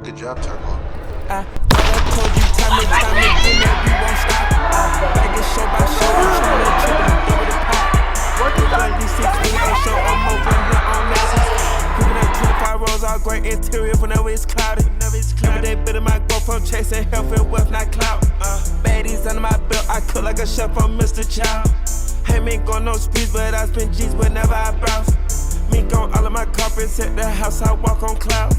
Good job, Turbo. I told you time and time again that we won't stop. I get show by show, I'm trying to triple and double the pop. Working 36 weeks on show, I'm over here on Nexus. Cooking at 25 rolls, all great interior whenever it's cloudy. Every day better my go from chasing health and wealth, not clout. Baddies under my belt, I cook like a chef on Mr. Chow. Ain't been going no speeds, but I spend G's whenever I browse. Mink on all of my carpets at the house, I walk on clouds.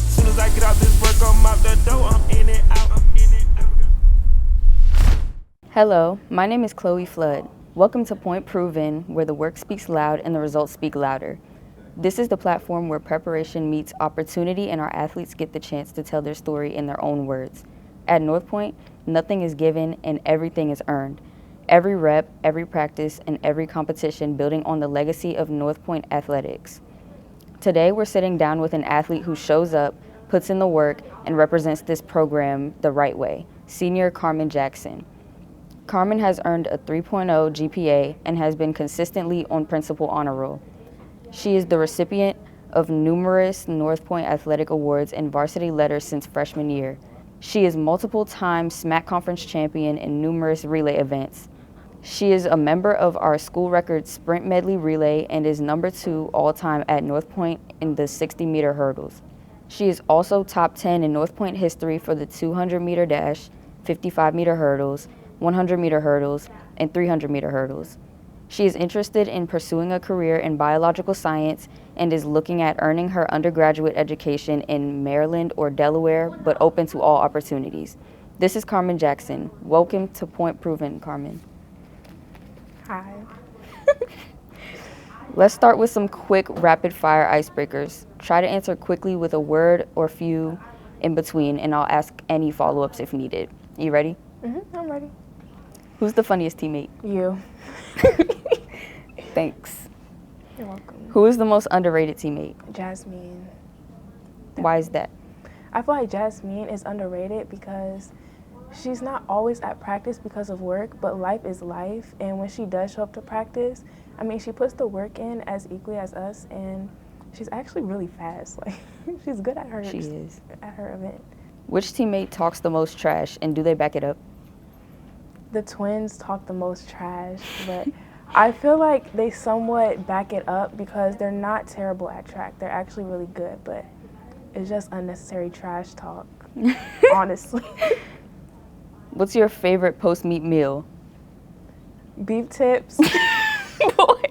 Soon as I get out this work, I'm out the door, I'm in and out, I'm in and out. Hello, my name is Chloe Flood. Welcome to Point Proven, where the work speaks loud and the results speak louder. This is the platform where preparation meets opportunity and our athletes get the chance to tell their story in their own words. At North Point, nothing is given and everything is earned. Every rep, every practice, and every competition building on the legacy of North Point athletics. Today, we're sitting down with an athlete who shows up, puts in the work, and represents this program the right way, senior Karmyn Jackson. Karmyn has earned a 3.0 GPA and has been consistently on principal honor roll. She is the recipient of numerous North Point athletic awards and varsity letters since freshman year. She is multiple-time SMAC conference champion in numerous relay events. She is a member of our school record sprint medley relay and is number 2 all-time at North Point in the 60-meter hurdles. She is also top 10 in North Point history for the 200-meter dash, 55-meter hurdles, 100-meter hurdles, and 300-meter hurdles. She is interested in pursuing a career in biological science and is looking at earning her undergraduate education in Maryland or Delaware, but open to all opportunities. This is Karmyn Jackson. Welcome to Point Proven, Karmyn. Hi. Let's start with some quick rapid-fire icebreakers. Try to answer quickly with a word or few in between, and I'll ask any follow-ups if needed. You ready? I'm ready. Who's the funniest teammate? You. Thanks. You're welcome. Who is the most underrated teammate? Jasmine. Why is that? I feel like Jasmine is underrated because she's not always at practice because of work, but life is life. And when she does show up to practice, I mean, she puts the work in as equally as us, and she's actually really fast. Like, she's good at her. She is. At her event. Which teammate talks the most trash, and do they back it up? The twins talk the most trash, but I feel like they somewhat back it up because they're not terrible at track. They're actually really good, but it's just unnecessary trash talk, honestly. What's your favorite post-meet meal? Beef tips, Boy.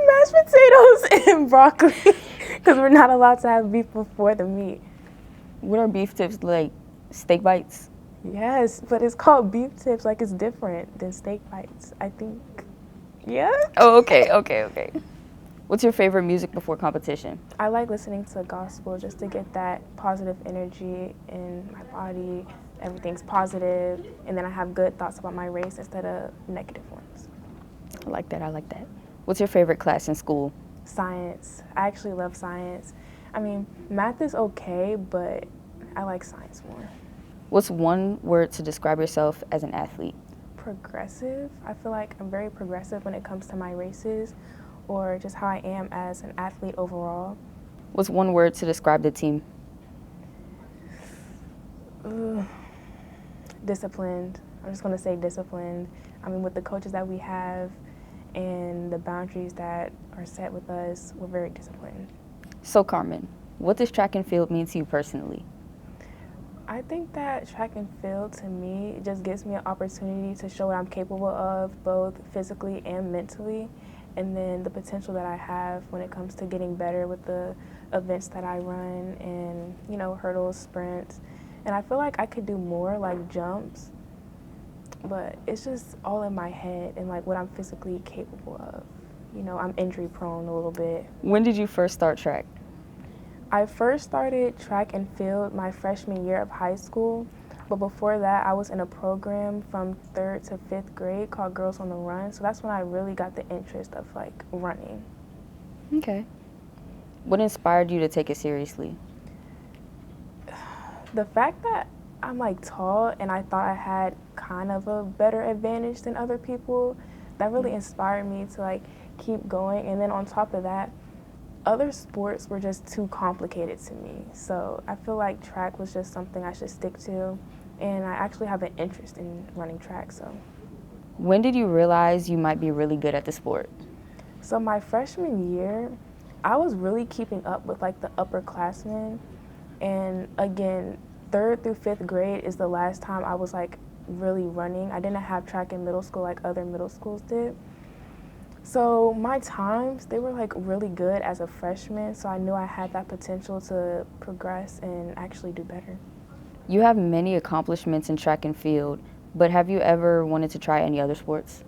mashed potatoes, and broccoli, because we're not allowed to have beef before the meet. What are beef tips, like steak bites? Yes, but it's called beef tips, like it's different than steak bites, I think. Yeah? Oh, okay. What's your favorite music before competition? I like listening to gospel just to get that positive energy in my body. Everything's positive, and then I have good thoughts about my race instead of negative ones. I like that. What's your favorite class in school? Science. I actually love science. I mean, math is okay, but I like science more. What's one word to describe yourself as an athlete? Progressive. I feel like I'm very progressive when it comes to my races or just how I am as an athlete overall. What's one word to describe the team? Disciplined. I'm just going to say disciplined. I mean, with the coaches that we have and the boundaries that are set with us, we're very disciplined. So, Karmyn, what does track and field mean to you personally? I think that track and field, to me, just gives me an opportunity to show what I'm capable of, both physically and mentally, and then the potential that I have when it comes to getting better with the events that I run and, you know, hurdles, sprints. And I feel like I could do more, like jumps, but it's just all in my head and, like, what I'm physically capable of. You know, I'm injury prone a little bit. When did you first start track? I first started track and field my freshman year of high school, but before that I was in a program from 3rd to 5th grade called Girls on the Run, so that's when I really got the interest of like running. Okay. What inspired you to take it seriously? The fact that I'm like tall and I thought I had kind of a better advantage than other people, that really inspired me to like keep going. And then on top of that, Other sports were just too complicated to me. So I feel like track was just something I should stick to. And I actually have an interest in running track, so. When did you realize you might be really good at the sport? So my freshman year, I was really keeping up with like the upperclassmen. And again, 3rd through 5th grade is the last time I was like really running. I didn't have track in middle school like other middle schools did. So my times, they were like really good as a freshman, so I knew I had that potential to progress and actually do better. You have many accomplishments in track and field, but have you ever wanted to try any other sports?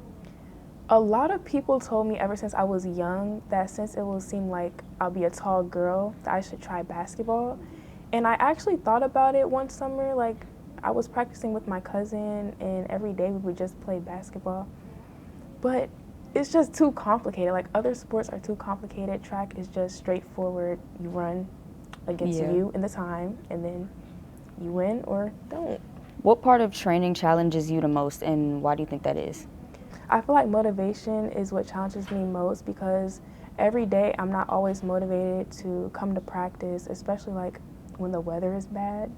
A lot of people told me ever since I was young that since it will seem like I'll be a tall girl, that I should try basketball. And I actually thought about it one summer, like I was practicing with my cousin and every day we would just play basketball. But it's just too complicated. Like other sports are too complicated. Track is just straightforward. You run against you in the time and then you win or don't. What part of training challenges you the most and why do you think that is? I feel like motivation is what challenges me most because every day I'm not always motivated to come to practice, especially like when the weather is bad.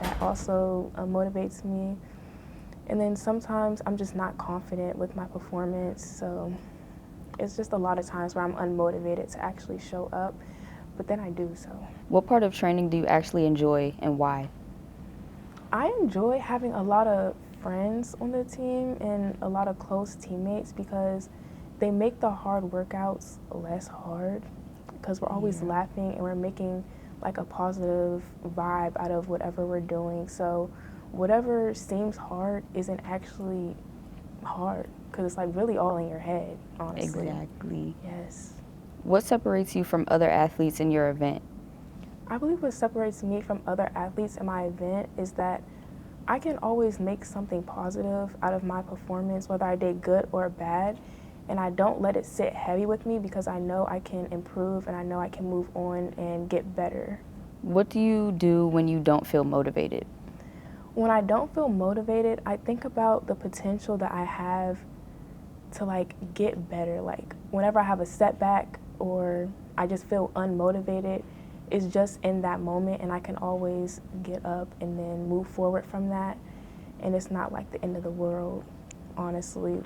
That also motivates me. And then sometimes I'm just not confident with my performance, so it's just a lot of times where I'm unmotivated to actually show up, but then I do so. What part of training do you actually enjoy and why? I enjoy having a lot of friends on the team and a lot of close teammates because they make the hard workouts less hard because we're always laughing and we're making like a positive vibe out of whatever we're doing. So whatever seems hard isn't actually hard because it's like really all in your head, honestly. Exactly. Yes. What separates you from other athletes in your event? I believe what separates me from other athletes in my event is that I can always make something positive out of my performance, whether I did good or bad, and I don't let it sit heavy with me because I know I can improve and I know I can move on and get better. What do you do when you don't feel motivated? When I don't feel motivated, I think about the potential that I have to like get better. Like whenever I have a setback or I just feel unmotivated, it's just in that moment and I can always get up and then move forward from that. And it's not like the end of the world, honestly.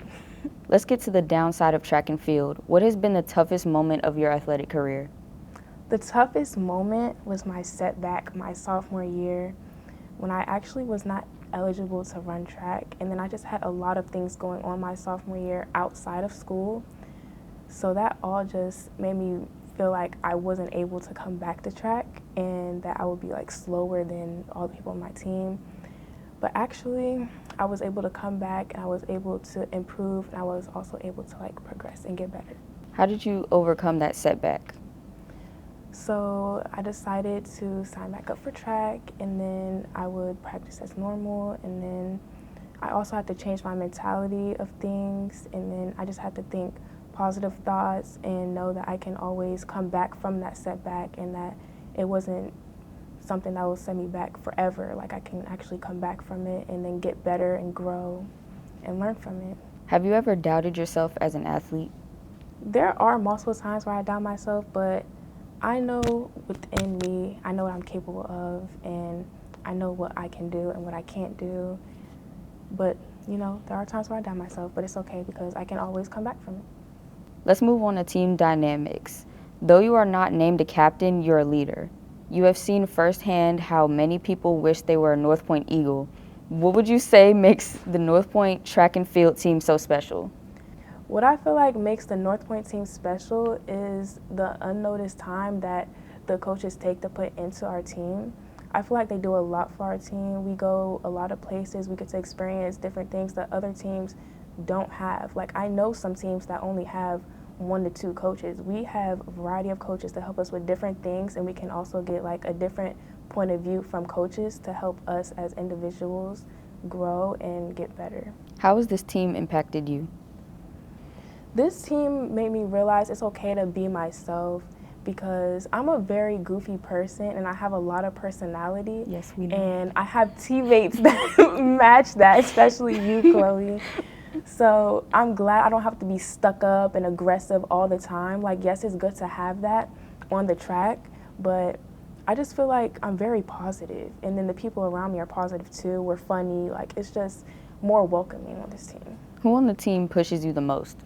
Let's get to the downside of track and field. What has been the toughest moment of your athletic career? The toughest moment was my setback my sophomore year when I actually was not eligible to run track. And then I just had a lot of things going on my sophomore year outside of school. So that all just made me feel like I wasn't able to come back to track and that I would be like slower than all the people on my team. But actually, I was able to come back and I was able to improve and I was also able to like progress and get better. How did you overcome that setback? So I decided to sign back up for track and then I would practice as normal and then I also had to change my mentality of things and then I just had to think positive thoughts and know that I can always come back from that setback and that it wasn't something that will set me back forever. Like I can actually come back from it and then get better and grow and learn from it. Have you ever doubted yourself as an athlete? There are multiple times where I doubt myself, but I know within me, I know what I'm capable of and I know what I can do and what I can't do. But, you know, there are times where I doubt myself, but it's okay because I can always come back from it. Let's move on to team dynamics. Though you are not named a captain, you're a leader. You have seen firsthand how many people wish they were a North Point Eagle. What would you say makes the North Point track and field team so special? What I feel like makes the North Point team special is the unnoticed time that the coaches take to put into our team. I feel like they do a lot for our team. We go a lot of places. We get to experience different things that other teams don't have. Like I know some teams that only have 1 to 2 coaches. We have a variety of coaches to help us with different things and we can also get like a different point of view from coaches to help us as individuals grow and get better. How has this team impacted you? This team made me realize it's okay to be myself because I'm a very goofy person and I have a lot of personality. Yes, we know. And I have teammates that match that, especially you, Chloe. So I'm glad I don't have to be stuck up and aggressive all the time. Like, yes, it's good to have that. on the track, but I just feel like I'm very positive, and then the people around me are positive too. We're funny, like it's just more welcoming on this team. Who on the team pushes you the most?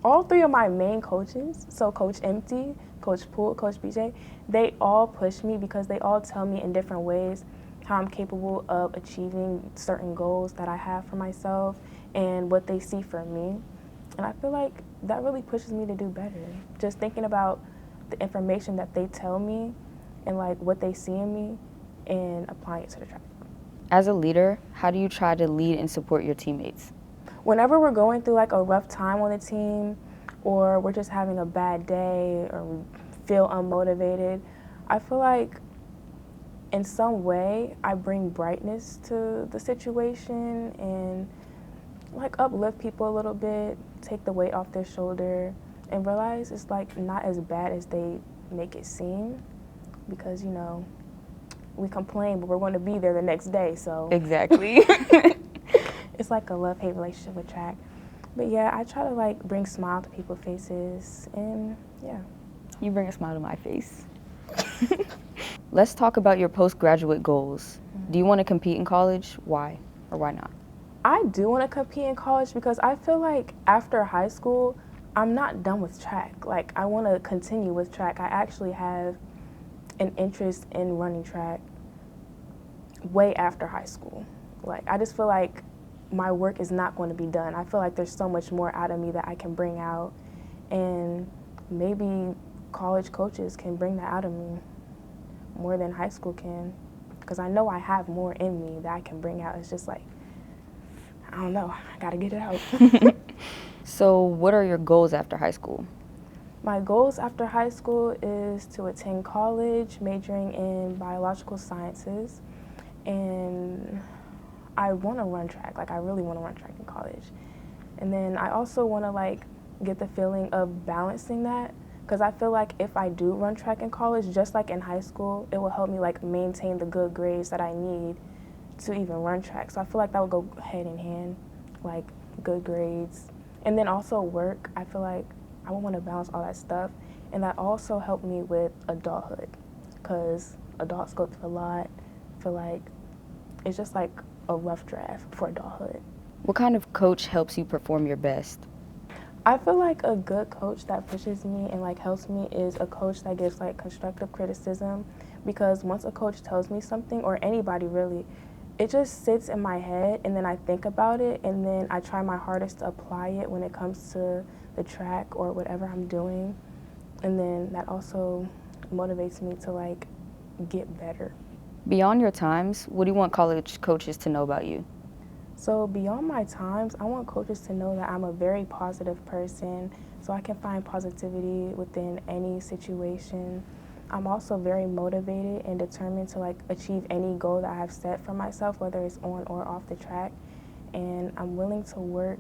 All three of my main coaches, so Coach Empty, Coach Poole, Coach BJ, they all push me because they all tell me in different ways how I'm capable of achieving certain goals that I have for myself and what they see for me. And I feel like that really pushes me to do better. Just thinking about the information that they tell me and like what they see in me and applying it to the track. As a leader, how do you try to lead and support your teammates? Whenever we're going through like a rough time on the team, or we're just having a bad day, or we feel unmotivated, I feel like in some way I bring brightness to the situation and like uplift people a little bit, take the weight off their shoulder, and realize it's like not as bad as they make it seem, because you know we complain but we're going to be there the next day, so Exactly. it's like a love-hate relationship with track. But yeah, I try to like bring smile to people's faces, and yeah. You bring a smile to my face. Let's talk about your postgraduate goals. Do you want to compete in college? Why or why not? I do want to compete in college because I feel like after high school, I'm not done with track. Like, I want to continue with track. I actually have an interest in running track way after high school. Like, I just feel like my work is not going to be done. I feel like there's so much more out of me that I can bring out, and maybe college coaches can bring that out of me more than high school can, because I know I have more in me that I can bring out. It's just like, I don't know, I gotta get it out. So what are your goals after high school? My goals after high school is to attend college, majoring in biological sciences, and I want to run track. Like, I really want to run track in college. And then I also want to like get the feeling of balancing that, because I feel like if I do run track in college, just like in high school, it will help me like maintain the good grades that I need to even run track. So I feel like that would go hand in hand, like good grades. And then also work. I feel like I would want to balance all that stuff. And that also helped me with adulthood, because adults go through a lot. I feel like it's just like a rough draft for adulthood. What kind of coach helps you perform your best? I feel like a good coach that pushes me and like helps me is a coach that gives like constructive criticism, because once a coach tells me something, or anybody really, it just sits in my head, and then I think about it, and then I try my hardest to apply it when it comes to the track or whatever I'm doing, and then that also motivates me to like get better. Beyond your times, what do you want college coaches to know about you? So beyond my times, I want coaches to know that I'm a very positive person, so I can find positivity within any situation. I'm also very motivated and determined to like achieve any goal that I have set for myself, whether it's on or off the track. And I'm willing to work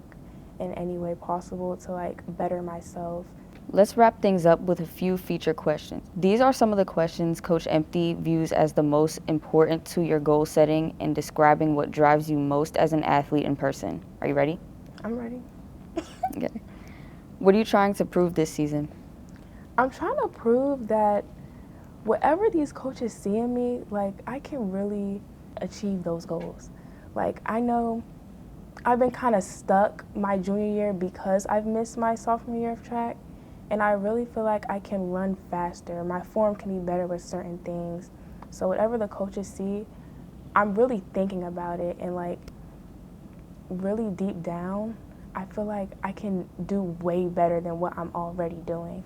in any way possible to like better myself. Let's wrap things up with a few feature questions. These are some of the questions Coach Empty views as the most important to your goal setting and describing what drives you most as an athlete in person. Are you ready? I'm ready. Okay. What are you trying to prove this season? I'm trying to prove that whatever these coaches see in me, like I can really achieve those goals. Like, I know I've been kind of stuck my junior year because I've missed my sophomore year of track, and I really feel like I can run faster. My form can be better with certain things. So whatever the coaches see, I'm really thinking about it, and like really deep down, I feel like I can do way better than what I'm already doing.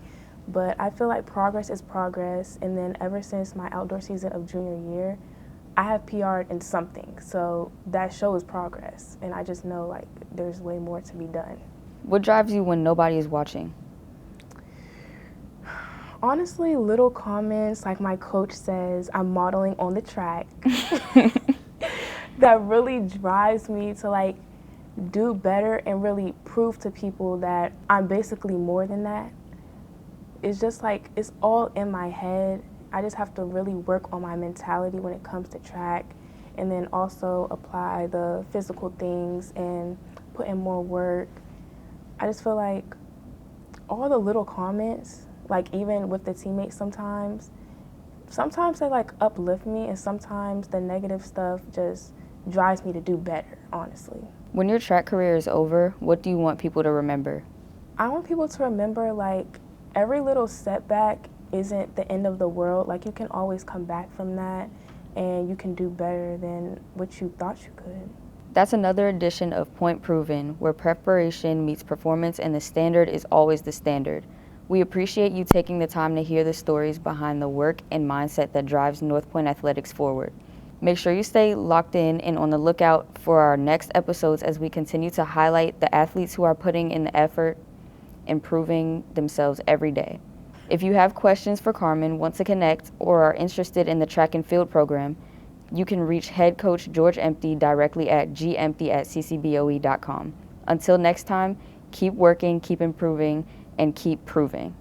But I feel like progress is progress, and then ever since my outdoor season of junior year, I have PR'd in something, so that shows progress, and I just know like there's way more to be done. What drives you when nobody is watching? Honestly, little comments like my coach says I'm modeling on the track that really drives me to like do better and really prove to people that I'm basically more than that. It's just like, it's all in my head. I just have to really work on my mentality when it comes to track, and then also apply the physical things and put in more work. I just feel like all the little comments Like even with the teammates sometimes they like uplift me, and sometimes the negative stuff just drives me to do better, honestly. When your track career is over, what do you want people to remember? I want people to remember like every little setback isn't the end of the world. Like you can always come back from that and you can do better than what you thought you could. That's another edition of Point Proven, where preparation meets performance and the standard is always the standard. We appreciate you taking the time to hear the stories behind the work and mindset that drives North Point athletics forward. Make sure you stay locked in and on the lookout for our next episodes as we continue to highlight the athletes who are putting in the effort, improving themselves every day. If you have questions for Karmyn, want to connect, or are interested in the track and field program, you can reach head coach George Empty directly at gempty@ccboe.com. Until next time, keep working, keep improving, and keep proving.